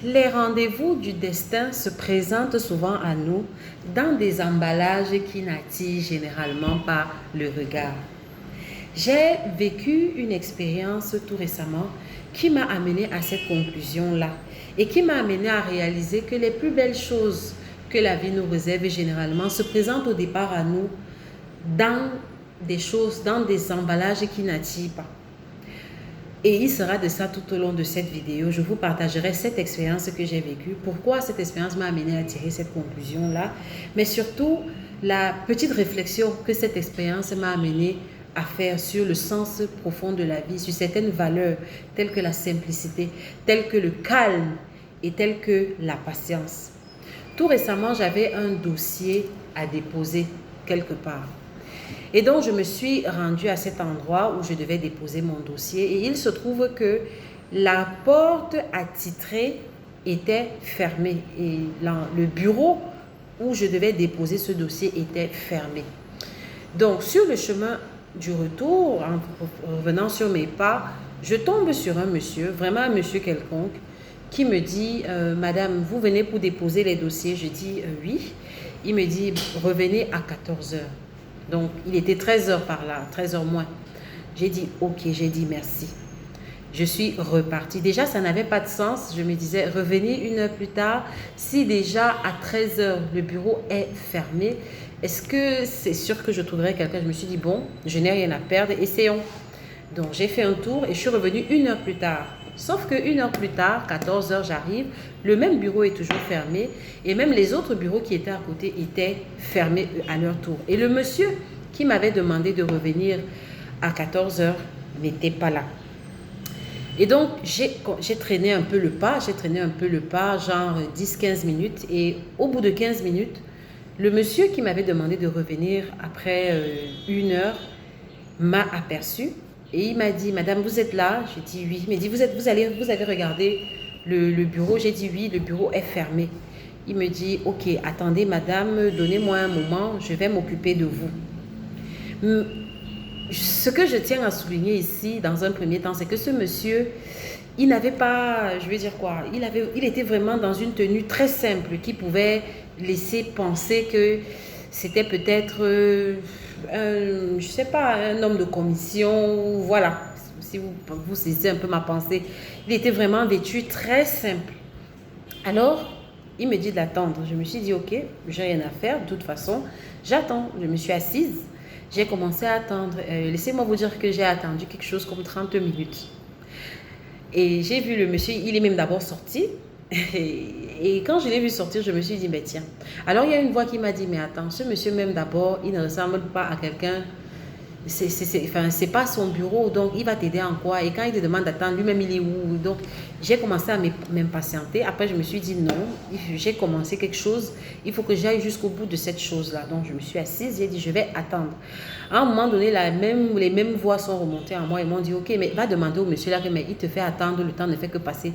Les rendez-vous du destin se présentent souvent à nous dans des emballages qui n'attirent généralement pas le regard. J'ai vécu une expérience tout récemment qui m'a amené à cette conclusion-là et qui m'a amené à réaliser que les plus belles choses que la vie nous réserve généralement se présentent au départ à nous dans des choses, dans des emballages qui n'attirent pas. Et il sera de ça tout au long de cette vidéo. Je vous partagerai cette expérience que j'ai vécue. Pourquoi cette expérience m'a amené à tirer cette conclusion-là. Mais surtout, la petite réflexion que cette expérience m'a amené à faire sur le sens profond de la vie, sur certaines valeurs telles que la simplicité, telles que le calme et telles que la patience. Tout récemment, j'avais un dossier à déposer quelque part. Et donc, je me suis rendue à cet endroit où je devais déposer mon dossier. Et il se trouve que la porte attitrée était fermée. Et le bureau où je devais déposer ce dossier était fermé. Donc, sur le chemin du retour, en revenant sur mes pas, je tombe sur un monsieur, vraiment un monsieur quelconque, qui me dit « Madame, vous venez pour déposer les dossiers ?» Je dis « Oui ». Il me dit « Revenez à 14 heures ». Donc, il était 13 heures par là, 13 heures moins. J'ai dit, ok, j'ai dit merci. Je suis repartie. Déjà, ça n'avait pas de sens. Je me disais, revenir une heure plus tard, si déjà à 13 heures, le bureau est fermé, est-ce que c'est sûr que je trouverai quelqu'un? Je me suis dit, bon, je n'ai rien à perdre, essayons. Donc, j'ai fait un tour et je suis revenue une heure plus tard. Sauf qu'une heure plus tard, 14 heures, j'arrive, le même bureau est toujours fermé et même les autres bureaux qui étaient à côté étaient fermés à leur tour. Et le monsieur qui m'avait demandé de revenir à 14 heures n'était pas là. Et donc, j'ai traîné un peu le pas, genre 10-15 minutes. Et au bout de 15 minutes, le monsieur qui m'avait demandé de revenir après une heure m'a aperçu. Et il m'a dit, madame, vous êtes là? J'ai dit oui. Il m'a dit, vous avez regardé le bureau? J'ai dit oui, le bureau est fermé. Il me dit, ok, attendez madame, donnez-moi un moment, je vais m'occuper de vous. Ce que je tiens à souligner ici, dans un premier temps, c'est que ce monsieur, il n'avait pas, je veux dire quoi, il était vraiment dans une tenue très simple qui pouvait laisser penser que c'était peut-être, je ne sais pas, un homme de commission, voilà, si vous saisissez un peu ma pensée. Il était vraiment vêtu très simple. Alors, il me dit d'attendre. Je me suis dit, ok, j'ai rien à faire, de toute façon, j'attends. Je me suis assise, j'ai commencé à attendre. Laissez-moi vous dire que j'ai attendu quelque chose comme 30 minutes. Et j'ai vu le monsieur, il est même d'abord sorti. Et quand je l'ai vu sortir, je me suis dit, mais tiens. Alors, il y a une voix qui m'a dit, mais attends, ce monsieur même d'abord, il ne ressemble pas à quelqu'un, c'est pas son bureau, donc il va t'aider en quoi? Et quand il te demande d'attendre, lui-même, il est où? Donc, j'ai commencé à m'impatienter. Après, je me suis dit, non, j'ai commencé quelque chose, il faut que j'aille jusqu'au bout de cette chose-là. Donc, je me suis assise, j'ai dit, je vais attendre. À un moment donné, les mêmes voix sont remontées à moi et m'ont dit, ok, mais va demander au monsieur là, mais il te fait attendre, le temps ne fait que passer.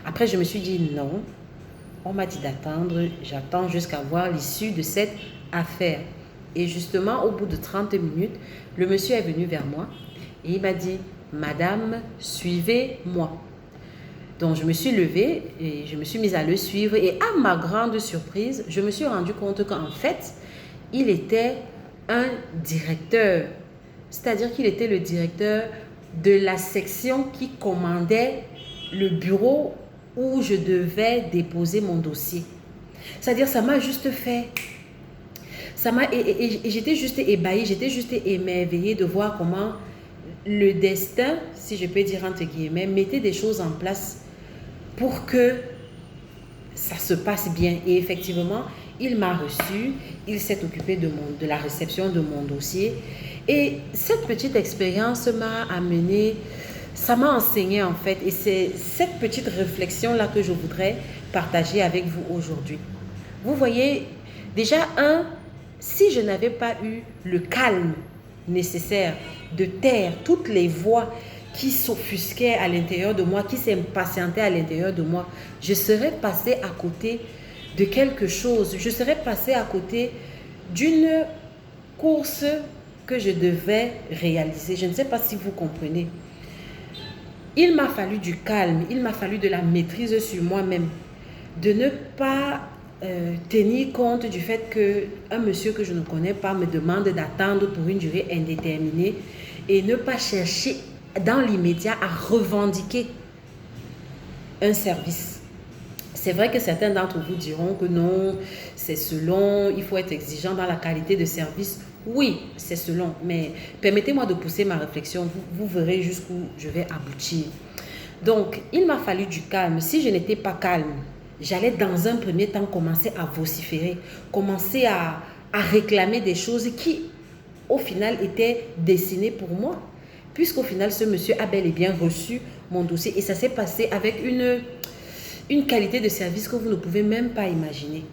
Après, je me suis dit, non, on m'a dit d'attendre, j'attends jusqu'à voir l'issue de cette affaire. Et justement, au bout de 30 minutes, le monsieur est venu vers moi et il m'a dit, madame, suivez-moi. Donc, je me suis levée et je me suis mise à le suivre. Et à ma grande surprise, je me suis rendu compte qu'en fait, il était un directeur. C'est-à-dire qu'il était le directeur de la section qui commandait le bureau où je devais déposer mon dossier. C'est-à-dire, ça m'a juste fait... Et j'étais juste ébahie, j'étais juste émerveillée de voir comment le destin, si je peux dire entre guillemets, mettait des choses en place pour que ça se passe bien. Et effectivement, il m'a reçu, il s'est occupé de la réception de mon dossier. Et cette petite expérience m'a amené, ça m'a enseigné en fait. Et c'est cette petite réflexion-là que je voudrais partager avec vous aujourd'hui. Vous voyez, déjà si je n'avais pas eu le calme nécessaire de taire toutes les voix qui s'offusquaient à l'intérieur de moi, qui s'impatientaient à l'intérieur de moi, je serais passée à côté de quelque chose. Je serais passée à côté d'une course que je devais réaliser. Je ne sais pas si vous comprenez. Il m'a fallu du calme, il m'a fallu de la maîtrise sur moi-même. de ne pas tenir compte du fait qu'un monsieur que je ne connais pas me demande d'attendre pour une durée indéterminée et ne pas chercher dans l'immédiat à revendiquer un service. C'est vrai que certains d'entre vous diront que non, c'est selon, il faut être exigeant dans la qualité de service. Oui, c'est selon, mais permettez-moi de pousser ma réflexion, vous verrez jusqu'où je vais aboutir. Donc, il m'a fallu du calme. Si je n'étais pas calme, j'allais dans un premier temps commencer à vociférer, commencer à réclamer des choses qui, au final, étaient destinées pour moi. Puisqu'au final, ce monsieur a bel et bien reçu mon dossier et ça s'est passé avec une qualité de service que vous ne pouvez même pas imaginer.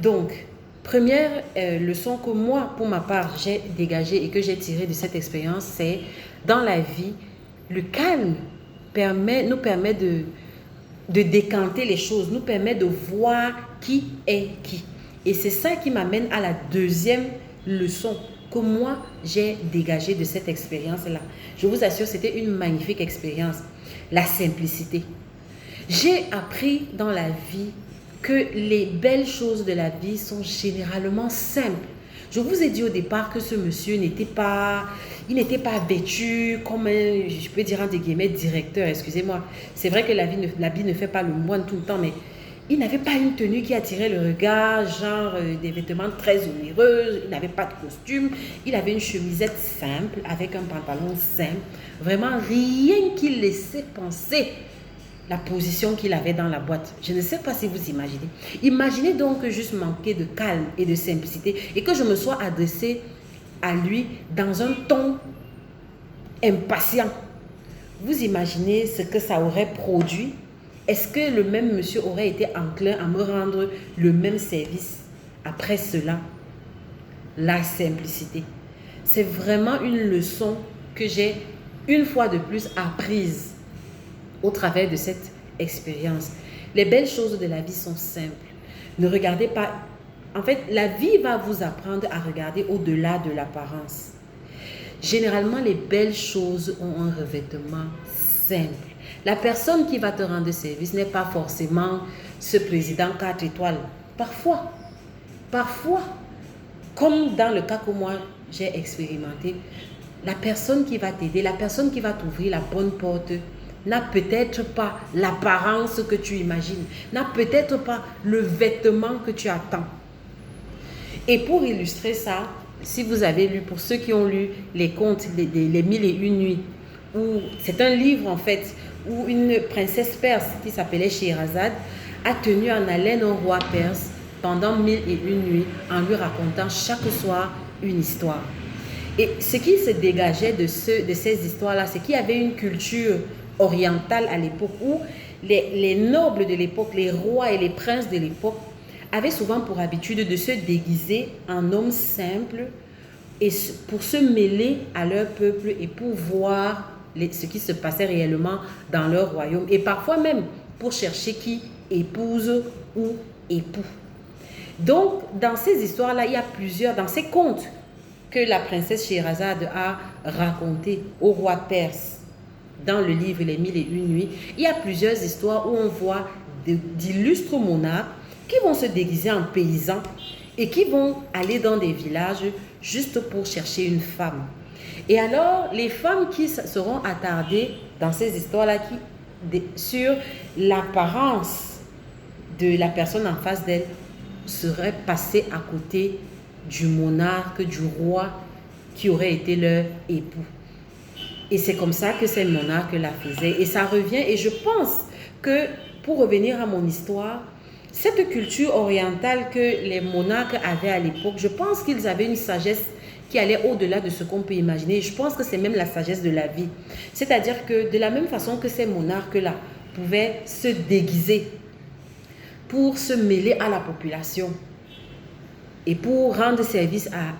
Donc, première leçon que moi, pour ma part, j'ai dégagée et que j'ai tirée de cette expérience, c'est dans la vie, le calme nous permet de décanter les choses, nous permet de voir qui est qui. Et c'est ça qui m'amène à la deuxième leçon que moi, j'ai dégagée de cette expérience-là. Je vous assure, c'était une magnifique expérience. La simplicité. J'ai appris dans la vie que les belles choses de la vie sont généralement simples. Je vous ai dit au départ que ce monsieur n'était pas vêtu comme un, je peux dire entre guillemets, directeur, excusez-moi. C'est vrai que l'habit ne fait pas le moine tout le temps, mais il n'avait pas une tenue qui attirait le regard, genre des vêtements très onéreux, il n'avait pas de costume, il avait une chemisette simple avec un pantalon simple. Vraiment rien qui laissait penser la position qu'il avait dans la boîte. Je ne sais pas si vous imaginez. Imaginez donc que juste manquer de calme et de simplicité et que je me sois adressée à lui dans un ton impatient. Vous imaginez ce que ça aurait produit? Est-ce que le même monsieur aurait été enclin à me rendre le même service après cela? La simplicité. C'est vraiment une leçon que j'ai une fois de plus apprise au travers de cette expérience. Les belles choses de la vie sont simples. Ne regardez pas. En fait, la vie va vous apprendre à regarder au-delà de l'apparence. Généralement, les belles choses ont un revêtement simple. La personne qui va te rendre service n'est pas forcément ce président 4 étoiles. Parfois, comme dans le cas que moi j'ai expérimenté, la personne qui va t'aider, la personne qui va t'ouvrir la bonne porte, n'a peut-être pas l'apparence que tu imagines, n'a peut-être pas le vêtement que tu attends. Et pour illustrer ça, si vous avez lu, pour ceux qui ont lu les contes, les Mille et une nuits, c'est un livre en fait, où une princesse perse qui s'appelait Scheherazade a tenu en haleine un roi perse pendant 1001 nuits en lui racontant chaque soir une histoire. Et ce qui se dégageait de ces histoires-là, c'est qu'il y avait une culture orientale à l'époque où les nobles de l'époque, les rois et les princes de l'époque avaient souvent pour habitude de se déguiser en hommes simples et pour se mêler à leur peuple et pour voir ce qui se passait réellement dans leur royaume et parfois même pour chercher qui épouse ou époux. Donc, dans ces histoires-là, il y a plusieurs, dans ces contes que la princesse Scheherazade a raconté au roi perse dans le livre Les Mille et une nuits, il y a plusieurs histoires où on voit d'illustres monarques qui vont se déguiser en paysans et qui vont aller dans des villages juste pour chercher une femme. Et alors, les femmes qui seront attardées dans ces histoires-là sur l'apparence de la personne en face d'elle seraient passées à côté du monarque, du roi qui aurait été leur époux. Et c'est comme ça que ces monarques la faisaient. Et ça revient, et je pense que, pour revenir à mon histoire, cette culture orientale que les monarques avaient à l'époque, je pense qu'ils avaient une sagesse qui allait au-delà de ce qu'on peut imaginer. Je pense que c'est même la sagesse de la vie. C'est-à-dire que de la même façon que ces monarques-là pouvaient se déguiser pour se mêler à la population et pour rendre service à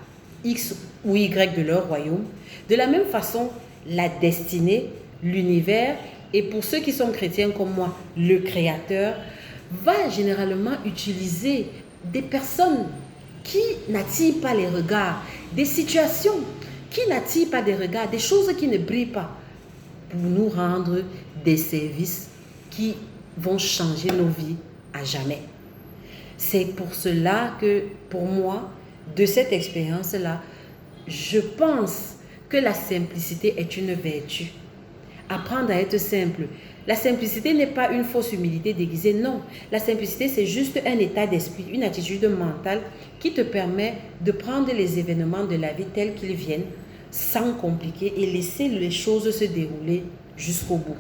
X ou Y de leur royaume, de la même façon, la destinée, l'univers, et pour ceux qui sont chrétiens comme moi, le Créateur, va généralement utiliser des personnes qui n'attirent pas les regards, des situations qui n'attirent pas des regards, des choses qui ne brillent pas, pour nous rendre des services qui vont changer nos vies à jamais. C'est pour cela que, pour moi, de cette expérience-là, je pense que la simplicité est une vertu. Apprendre à être simple. La simplicité n'est pas une fausse humilité déguisée, non. La simplicité, c'est juste un état d'esprit, une attitude mentale qui te permet de prendre les événements de la vie tels qu'ils viennent, sans compliquer et laisser les choses se dérouler jusqu'au bout.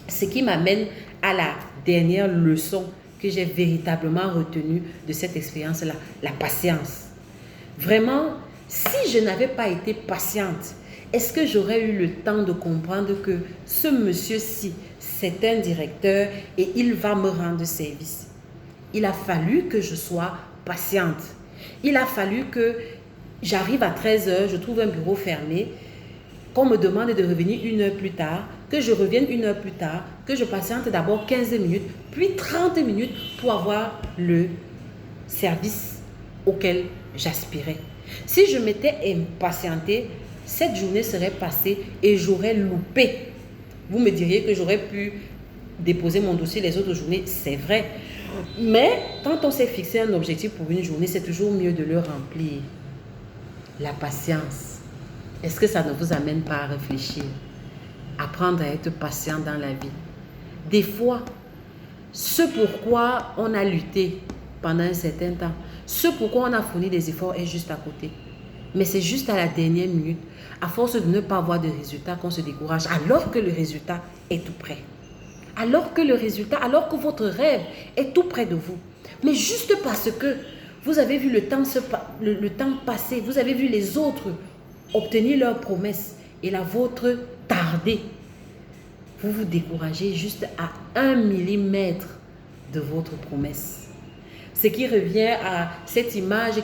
Ce qui m'amène à la dernière leçon que j'ai véritablement retenue de cette expérience-là, la patience. Vraiment, si je n'avais pas été patiente, est-ce que j'aurais eu le temps de comprendre que ce monsieur-ci, c'est un directeur et il va me rendre service? Il a fallu que je sois patiente. Il a fallu que j'arrive à 13 h, je trouve un bureau fermé, qu'on me demande de revenir 1 heure plus tard, que je revienne 1 heure plus tard, que je patiente d'abord 15 minutes, puis 30 minutes pour avoir le service auquel j'aspirais. Si je m'étais impatientée, cette journée serait passée et j'aurais loupé. Vous me diriez que j'aurais pu déposer mon dossier les autres journées, c'est vrai. Mais quand on s'est fixé un objectif pour une journée, c'est toujours mieux de le remplir. La patience. Est-ce que ça ne vous amène pas à réfléchir? Apprendre à être patient dans la vie. Des fois, ce pourquoi on a lutté pendant un certain temps, ce pourquoi on a fourni des efforts est juste à côté. Mais c'est juste à la dernière minute, à force de ne pas avoir de résultat, qu'on se décourage, alors que le résultat est tout près. Alors que votre rêve est tout près de vous. Mais juste parce que vous avez vu le temps passer, vous avez vu les autres obtenir leurs promesses et la vôtre tarder, vous vous découragez juste à 1 millimètre de votre promesse. Ce qui revient à cette image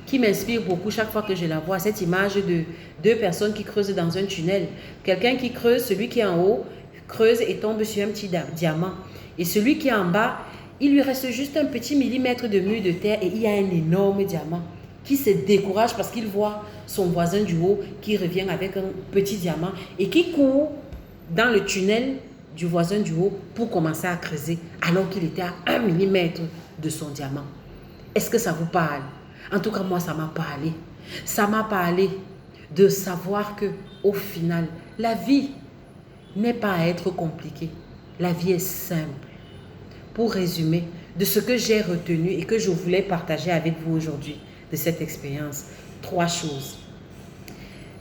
qui m'inspire beaucoup chaque fois que je la vois, cette image de 2 personnes qui creusent dans un tunnel. Quelqu'un qui creuse, celui qui est en haut, creuse et tombe sur un petit diamant. Et celui qui est en bas, il lui reste juste un petit millimètre de mur de terre et il y a un énorme diamant qui se décourage parce qu'il voit son voisin du haut qui revient avec un petit diamant et qui court dans le tunnel du voisin du haut pour commencer à creuser alors qu'il était à 1 millimètre de son diamant. Est-ce que ça vous parle? En tout cas, moi, ça m'a parlé. Ça m'a parlé de savoir que, au final, la vie n'est pas à être compliquée. La vie est simple. Pour résumer, de ce que j'ai retenu et que je voulais partager avec vous aujourd'hui de cette expérience, 3 choses.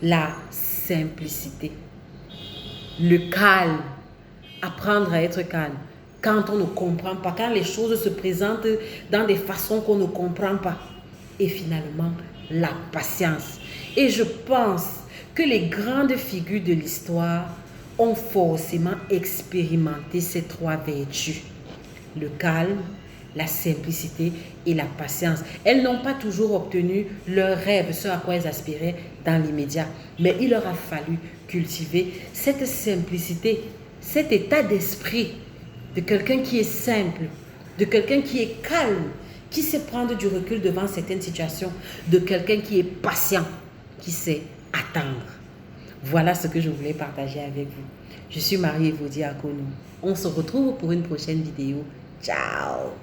La simplicité, le calme, apprendre à être calme. Quand on ne comprend pas, quand les choses se présentent dans des façons qu'on ne comprend pas. Et finalement, la patience. Et je pense que les grandes figures de l'histoire ont forcément expérimenté ces 3 vertus. Le calme, la simplicité et la patience. Elles n'ont pas toujours obtenu leur rêve, ce à quoi elles aspiraient dans l'immédiat. Mais il leur a fallu cultiver cette simplicité, cet état d'esprit de quelqu'un qui est simple, de quelqu'un qui est calme, qui sait prendre du recul devant certaines situations, de quelqu'un qui est patient, qui sait attendre. Voilà ce que je voulais partager avec vous. Je suis Marie-Evaudie Akonou. On se retrouve pour une prochaine vidéo. Ciao!